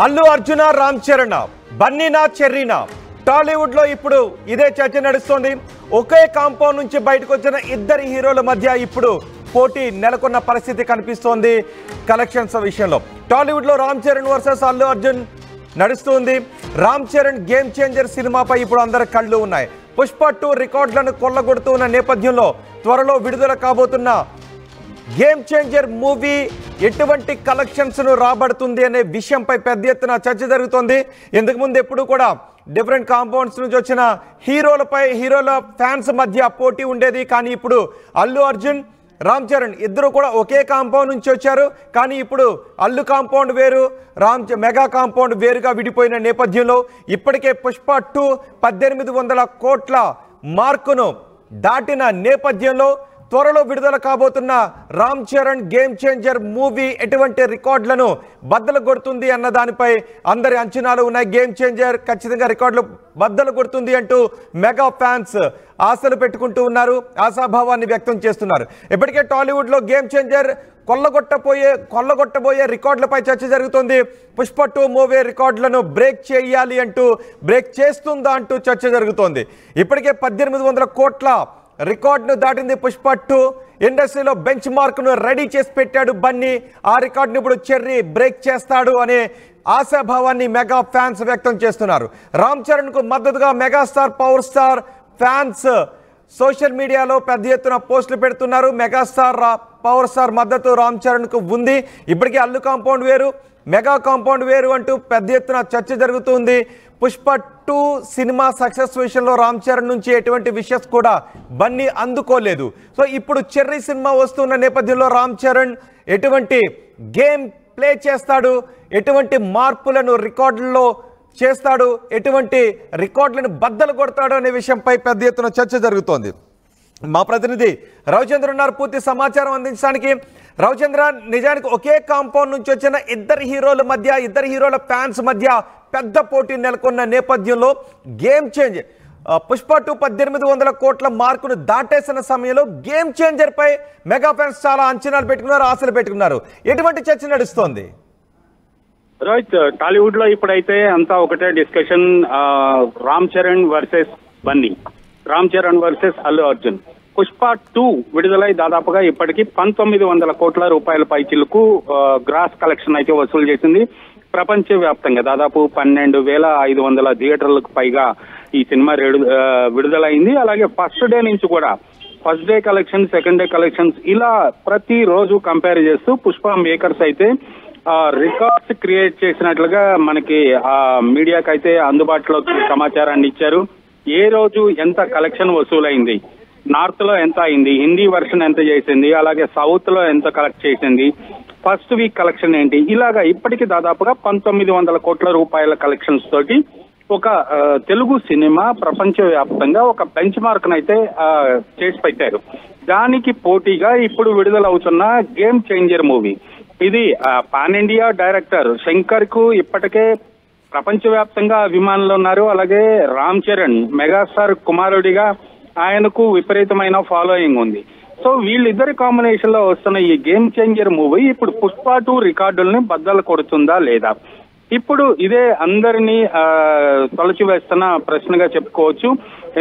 అల్లు అర్జున రామ్ చరణ్ బన్నీనా చెర్రీనా టాలీవుడ్ లో ఇప్పుడు ఇదే చర్చ నడుస్తోంది. ఒకే కాంపౌండ్ నుంచి బయటకు వచ్చిన ఇద్దరు హీరోల మధ్య ఇప్పుడు పోటీ నెలకొన్న పరిస్థితి కనిపిస్తోంది. కలెక్షన్స్ విషయంలో టాలీవుడ్ లో రామ్ చరణ్ వర్సెస్ అల్లు అర్జున్ నడుస్తుంది. రామ్ చరణ్ గేమ్ చేంజర్ సినిమాపై ఇప్పుడు అందరి కళ్ళు ఉన్నాయి. పుష్ప 2 రికార్డులను కొల్లగొడుతున్న నేపథ్యంలో త్వరలో విడుదల కాబోతున్న గేమ్ చేంజర్ మూవీ ఎటువంటి కలెక్షన్స్ ను రాబడుతుంది అనే విషయంపై పెద్ద ఎత్తున చర్చ జరుగుతోంది. ఇంతకు ముందు ఎప్పుడు కూడా డిఫరెంట్ కాంపౌండ్స్ నుంచి వచ్చిన హీరోల ఫ్యాన్స్ మధ్య పోటీ ఉండేది. కానీ ఇప్పుడు అల్లు అర్జున్ రామ్ చరణ్ ఇద్దరు కూడా ఒకే కాంపౌండ్ నుంచి వచ్చారు. కానీ ఇప్పుడు అల్లు కాంపౌండ్ వేరు, మెగా కాంపౌండ్ వేరుగా విడిపోయిన నేపథ్యంలో ఇప్పటికే పుష్ప 2 1800 కోట్ల మార్కును దాటిన నేపథ్యంలో త్వరలో విడుదల కాబోతున్న Ram Charan Game Changer movie ఎటువంటి రికార్డులను బద్దలు కొడుతుంది అన్న దానిపై అందరి అంచనాలు ఉన్నాయి. గేమ్ చేంజర్ ఖచ్చితంగా రికార్డులు బద్దలు కొడుతుంది అంటూ మెగా ఫ్యాన్స్ ఆశలు పెట్టుకుంటూ ఉన్నారు, ఆశాభావాన్ని వ్యక్తం చేస్తున్నారు. ఇప్పటికే టాలీవుడ్లో గేమ్ చేంజర్ కొల్లగొట్టబోయే రికార్డులపై చర్చ జరుగుతుంది. పుష్ప 2 మూవీ రికార్డులను బ్రేక్ చేయాలి అంటూ, బ్రేక్ చేస్తుందా అంటూ చర్చ జరుగుతోంది. ఇప్పటికే 1800 కోట్ల రికార్డును దాటింది పుష్ప 2. ఇండస్ట్రీలో బెంచ్ మార్క్ను రెడీ చేసి పెట్టాడు బన్నీ. ఆ రికార్డును ఇప్పుడు చెర్రీ బ్రేక్ చేస్తాడు అనే ఆశాభావాన్ని మెగా ఫ్యాన్స్ వ్యక్తం చేస్తున్నారు. రామ్ చరణ్కు మద్దతుగా megastar power star fans social మీడియాలో పెద్ద ఎత్తున పోస్టులు పెడుతున్నారు. మెగాస్టార్ పవర్ స్టార్ మద్దతు రామ్ చరణ్కు ఉంది. ఇప్పటికే అల్లు కాంపౌండ్ వేరు, మెగా కాంపౌండ్ వేరు అంటూ పెద్ద ఎత్తున చర్చ జరుగుతుంది. పుష్ప 2 సినిమా సక్సెస్ విషయంలో రామ్ చరణ్ నుంచి ఎటువంటి విషయస్ కూడా బన్నీ అందుకోలేదు. సో ఇప్పుడు చెర్రీ సినిమా వస్తున్న నేపథ్యంలో రామ్ చరణ్ ఎటువంటి గేమ్ ప్లే చేస్తాడు, ఎటువంటి మార్పులను రికార్డుల్లో చేస్తాడు, ఎటువంటి రికార్డులను బద్దలు కొడతాడు అనే విషయంపై పెద్ద ఎత్తున చర్చ జరుగుతోంది. మా ప్రతినిధి రవిచంద్ర ఉన్నారు పూర్తి సమాచారం అందించడానికి. రవిచంద్ర, నిజానికి ఒకే కాంపౌండ్ నుంచి వచ్చిన ఇద్దరు హీరోల ఫ్యాన్స్ మధ్య పెద్ద పోటీ నెలకొన్న నేపథ్యంలో గేమ్ చేంజ్ పుష్ప 2 1800 కోట్ల మార్కును దాటేసిన సమయంలో గేమ్ చేంజర్ పై మెగా ఫ్యాన్స్ చాలా అంచనాలు పెట్టుకున్నారు, ఆశలు పెట్టుకున్నారు. ఎటువంటి చర్చ నడుస్తోంది? రోహిత్, టాలీవుడ్ లో ఇప్పుడైతే అంతా ఒకటే discussion, Ram Charan versus Bunny, Ram Charan versus Allu Arjun. Pushpa 2 విడుదలై దాదాపుగా ఇప్పటికీ 1900 కోట్ల రూపాయల పైచిలకు గ్రాస్ కలెక్షన్ అయితే వసూలు చేసింది. ప్రపంచవ్యాప్తంగా దాదాపు 12,500 థియేటర్లకు పైగా ఈ సినిమా విడుదలైంది. అలాగే ఫస్ట్ డే నుంచి కూడా first day collection, second day collections ఇలా ప్రతి రోజు కంపేర్ చేస్తూ పుష్ప మేకర్స్ అయితే రికార్డ్స్ క్రియేట్ చేసినట్లుగా మనకి మీడియాకి అయితే అందుబాటులోకి సమాచారాన్ని ఇచ్చారు. ఏ రోజు ఎంత కలెక్షన్ వసూలైంది, నార్త్ లో ఎంత అయింది, హిందీ వర్షన్ ఎంత చేసింది, అలాగే సౌత్ లో ఎంత కలెక్ట్ చేసింది, ఫస్ట్ వీక్ కలెక్షన్ ఏంటి, ఇలాగా ఇప్పటికీ దాదాపుగా 1900 కోట్ల రూపాయల కలెక్షన్స్ తోటి ఒక తెలుగు సినిమా ప్రపంచవ్యాప్తంగా ఒక బెంచ్ మార్క్ అయితే చేసి పెట్టారు. దానికి పోటీగా ఇప్పుడు విడుదలవుతున్న గేమ్ చేంజర్ మూవీ, ఇది పాన్ ఇండియా డైరెక్టర్ శంకర్ కు ఇప్పటికే ప్రపంచవ్యాప్తంగా అభిమానులు ఉన్నారు. అలాగే రామ్ చరణ్ మెగాస్టార్ కుమారుడిగా ఆయనకు విపరీతమైన ఫాలోయింగ్ ఉంది. సో వీళ్ళిద్దరి కాంబినేషన్ లో వస్తున్న ఈ గేమ్ చేంజర్ మూవీ ఇప్పుడు పుష్ప 2 రికార్డుల్ని బద్దలు కొడుతుందా లేదా, ఇప్పుడు ఇదే అందరినీ తొలచివేస్తున్న ప్రశ్నగా చెప్పుకోవచ్చు.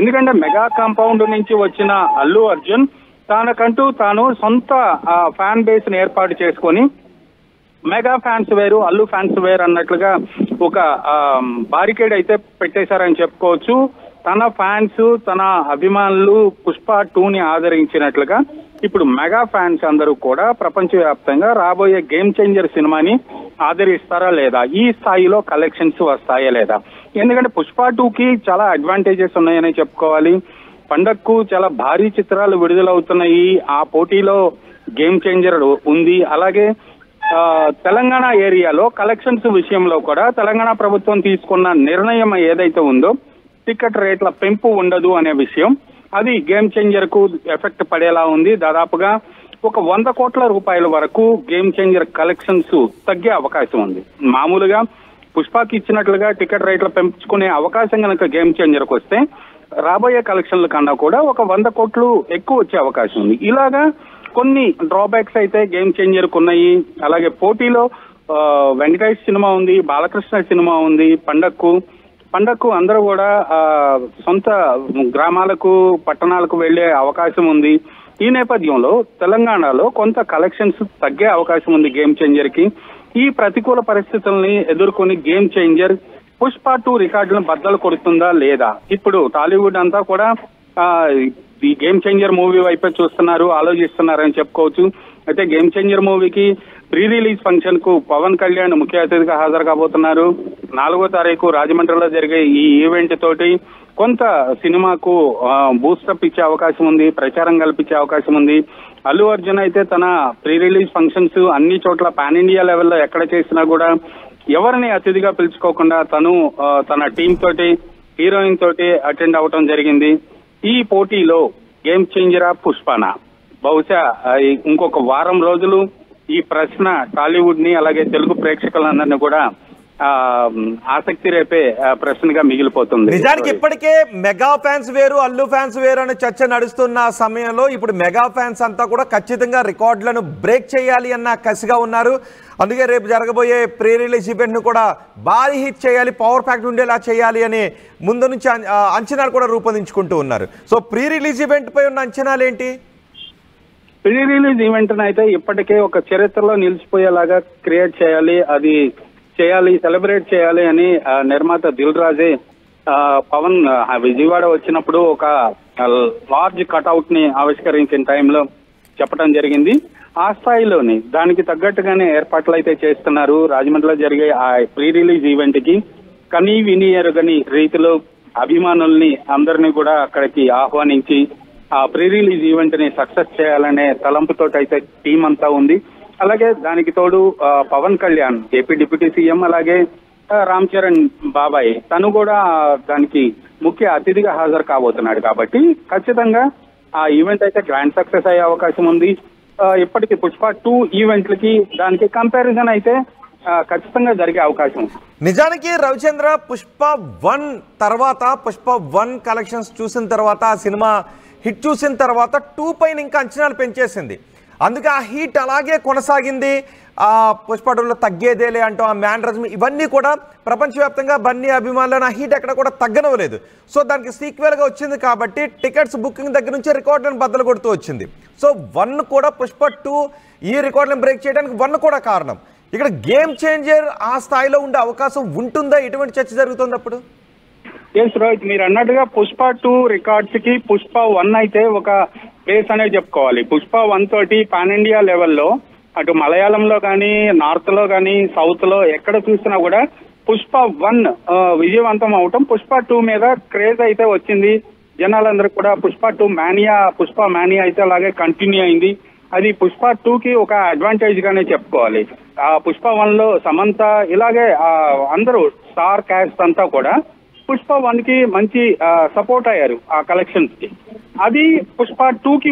ఎందుకంటే మెగా కాంపౌండ్ నుంచి వచ్చిన అల్లు అర్జున్ తనకంటూ తాను సొంత ఫ్యాన్ బేస్ ని ఏర్పాటు చేసుకొని మెగా ఫ్యాన్స్ వేరు, అల్లు ఫ్యాన్స్ వేరు అన్నట్లుగా ఒక బారికేడ్ అయితే పెట్టేశారని చెప్పుకోవచ్చు. తన ఫ్యాన్స్, తన అభిమానులు పుష్ప 2ని ఆదరించినట్లుగా ఇప్పుడు మెగా ఫ్యాన్స్ అందరూ కూడా ప్రపంచవ్యాప్తంగా రాబోయే గేమ్ చేంజర్ సినిమాని ఆదరిస్తారా లేదా, ఈ స్థాయిలో కలెక్షన్స్ వస్తాయా లేదా. ఎందుకంటే పుష్ప 2కి చాలా అడ్వాంటేజెస్ ఉన్నాయని చెప్పుకోవాలి. పండగకు చాలా భారీ చిత్రాలు విడుదలవుతున్నాయి, ఆ పోటీలో గేమ్ చేంజర్ ఉంది. అలాగే తెలంగాణ ఏరియాలో కలెక్షన్స్ విషయంలో కూడా తెలంగాణ ప్రభుత్వం తీసుకున్న నిర్ణయం ఏదైతే ఉందో టికెట్ రేట్ల పెంపు ఉండదు అనే విషయం, అది గేమ్ చేంజర్ కు ఎఫెక్ట్ పడేలా ఉంది. దాదాపుగా ఒక 100 కోట్ల రూపాయల వరకు గేమ్ చేంజర్ కలెక్షన్స్ తగ్గే అవకాశం ఉంది. మామూలుగా పుష్పకి ఇచ్చినట్లుగా టికెట్ రేట్ల పెంచుకునే అవకాశం కనుక గేమ్ చేంజర్కి వస్తే రాబోయే కలెక్షన్ల కన్నా కూడా ఒక 100 కోట్లు ఎక్కువ వచ్చే అవకాశం ఉంది. ఇలాగా కొన్ని డ్రాబ్యాక్స్ అయితే గేమ్ చేంజర్ కు ఉన్నాయి. అలాగే పోటీలో వెంకటేష్ సినిమా ఉంది, బాలకృష్ణ సినిమా ఉంది, పండక్కు అందరూ కూడా సొంత గ్రామాలకు పట్టణాలకు వెళ్లే అవకాశం ఉంది. ఈ నేపథ్యంలో తెలంగాణలో కొంత కలెక్షన్స్ తగ్గే అవకాశం ఉంది గేమ్ చేంజర్ కి. ఈ ప్రతికూల పరిస్థితుల్ని ఎదుర్కొని గేమ్ చేంజర్ పుష్ప 2 రికార్డులను బద్దలు కొడుతుందా లేదా? ఇప్పుడు టాలీవుడ్ అంతా కూడా ఈ గేమ్ చేంజర్ మూవీ వైపే చూస్తున్నారు, ఆలోచిస్తున్నారని చెప్పుకోవచ్చు. అయితే గేమ్ చేంజర్ మూవీకి ప్రీ రిలీజ్ ఫంక్షన్ కు పవన్ కళ్యాణ్ ముఖ్య అతిథిగా హాజరు కాబోతున్నారు. 4వ తారీఖు రాజమండ్రిలో జరిగే ఈ ఈవెంట్ తోటి కొంత సినిమాకు బూస్టప్ ఇచ్చే అవకాశం ఉంది, ప్రచారం కల్పించే అవకాశం ఉంది. అల్లు అర్జున్ అయితే తన ప్రీ రిలీజ్ ఫంక్షన్స్ అన్ని చోట్ల పాన్ ఇండియా లెవెల్లో ఎక్కడ చేసినా కూడా ఎవరిని అతిథిగా పిలుచుకోకుండా తను తన టీం తోటి, హీరోయిన్ తోటి అటెండ్ అవటం జరిగింది. ఈ పోటీలో గేమ్ చేంజరా పుష్పనా? బహుశా ఇంకొక వారం రోజులు ఈ ప్రశ్న టాలీవుడ్ ని అలాగే తెలుగు ప్రేక్షకులందరినీ కూడా ఆసక్తి రేపే ప్రశ్నగా మిగిలిపోతుంది. నిజానికి ఇప్పటికే మెగా ఫ్యాన్స్ వేరు, అల్లు ఫ్యాన్స్ వేరు అనే చర్చ నడుస్తున్న సమయంలో ఇప్పుడు మెగా ఫ్యాన్స్ అంతా కూడా ఖచ్చితంగా రికార్డులను బ్రేక్ చేయాలి అన్న కసిగా ఉన్నారు. అందుకే రేపు జరగబోయే ప్రీ రిలీజ్ ఈవెంట్ ను కూడా భారీ హిట్ చేయాలి, పవర్ ఫ్యాక్ట్ ఉండేలా చేయాలి అని ముందు నుంచి అంచనాలు కూడా రూపొందించుకుంటూ ఉన్నారు. సో ప్రీ రిలీజ్ ఈవెంట్ పై ఉన్న అంచనాలు ఏంటి? ప్రీ రిలీజ్ ఈవెంట్ అయితే ఇప్పటికే ఒక చరిత్రలో నిలిచిపోయేలాగా క్రియేట్ చేయాలి, అది చేయాలి, సెలబ్రేట్ చేయాలి అని నిర్మాత దిల్ రాజే పవన్ విజయవాడ వచ్చినప్పుడు ఒక లార్జ్ కట్అవుట్ ని ఆవిష్కరించిన టైంలో చెప్పడం జరిగింది. ఆ స్థాయిలోని దానికి తగ్గట్టుగానే ఏర్పాట్లు అయితే చేస్తున్నారు. రాజమండ్రిలో జరిగే ఆ ప్రీ రిలీజ్ ఈవెంట్ కి కనీ విని ఎరుగని రీతిలో అభిమానుల్ని అందరినీ కూడా అక్కడికి ఆహ్వానించి ఆ ప్రీ రిలీజ్ ఈవెంట్ ని సక్సెస్ చేయాలనే తలంపుతో అయితే టీం అంతా ఉంది. అలాగే దానికి తోడు Pawan Kalyan AP deputy CM, అలాగే రామ్ చరణ్ బాబాయ్ తను కూడా దానికి ముఖ్య అతిథిగా హాజరు కాబోతున్నాడు. కాబట్టి ఖచ్చితంగా ఆ ఈవెంట్ అయితే గ్రాండ్ సక్సెస్ అయ్యే అవకాశం ఉంది. ఇప్పటికి పుష్ప 2 ఈవెంట్లకి దానికి కంపారిజన్ అయితే ఖచ్చితంగా జరిగే అవకాశం ఉంది. నిజానికి రవిచంద్ర, పుష్ప 1 తర్వాత, పుష్ప 1 కలెక్షన్స్ చూసిన తర్వాత, ఆ సినిమా హిట్ చూసిన తర్వాత 2 పైన ఇంకా అంచనాలు పెంచేసింది. అందుకే ఆ హీట్ అలాగే కొనసాగింది. ఆ పుష్ప 2లో తగ్గేదేలే అంటూ ఆ మ్యానరిజం ఇవన్నీ కూడా ప్రపంచవ్యాప్తంగా బన్నీ అభిమానులను ఆ హీట్ ఎక్కడ కూడా తగ్గనవలేదు. సో దానికి సీక్వెల్గా వచ్చింది కాబట్టి టికెట్స్ బుకింగ్ దగ్గర నుంచి రికార్డులను బద్దలు కొడుతూ వచ్చింది. సో 1 కూడా పుష్ప 2 ఈ రికార్డులను బ్రేక్ చేయడానికి 1 కూడా కారణం. ఇక్కడ గేమ్ చేంజర్ ఆ స్థాయిలో ఉండే అవకాశం ఉంటుందా? ఎటువంటి చర్చ జరుగుతుంది అప్పుడు? ఎస్ రోహిత్, మీరు అన్నట్టుగా పుష్ప 2 రికార్డ్స్ కి పుష్ప 1 అయితే ఒక ప్లేస్ అనేది చెప్పుకోవాలి. పుష్ప 1 తోటి పాన్ ఇండియా లెవెల్లో అటు మలయాళంలో కానీ, నార్త్ లో కానీ, సౌత్ లో ఎక్కడ చూసినా కూడా పుష్ప 1 విజయవంతం అవటం, పుష్ప 2 మీద క్రేజ్ అయితే వచ్చింది. జనాలందరూ కూడా పుష్ప 2 పుష్ప మానియా అయితే అలాగే కంటిన్యూ అయింది. అది పుష్ప 2కి ఒక అడ్వాంటేజ్ గానే చెప్పుకోవాలి. ఆ పుష్ప 1లో సమంత ఇలాగే అందరూ స్టార్ క్యాస్ట్ అంతా కూడా పుష్ప 1కి మంచి సపోర్ట్ అయ్యారు ఆ కలెక్షన్స్ కి. అది పుష్ప 2కి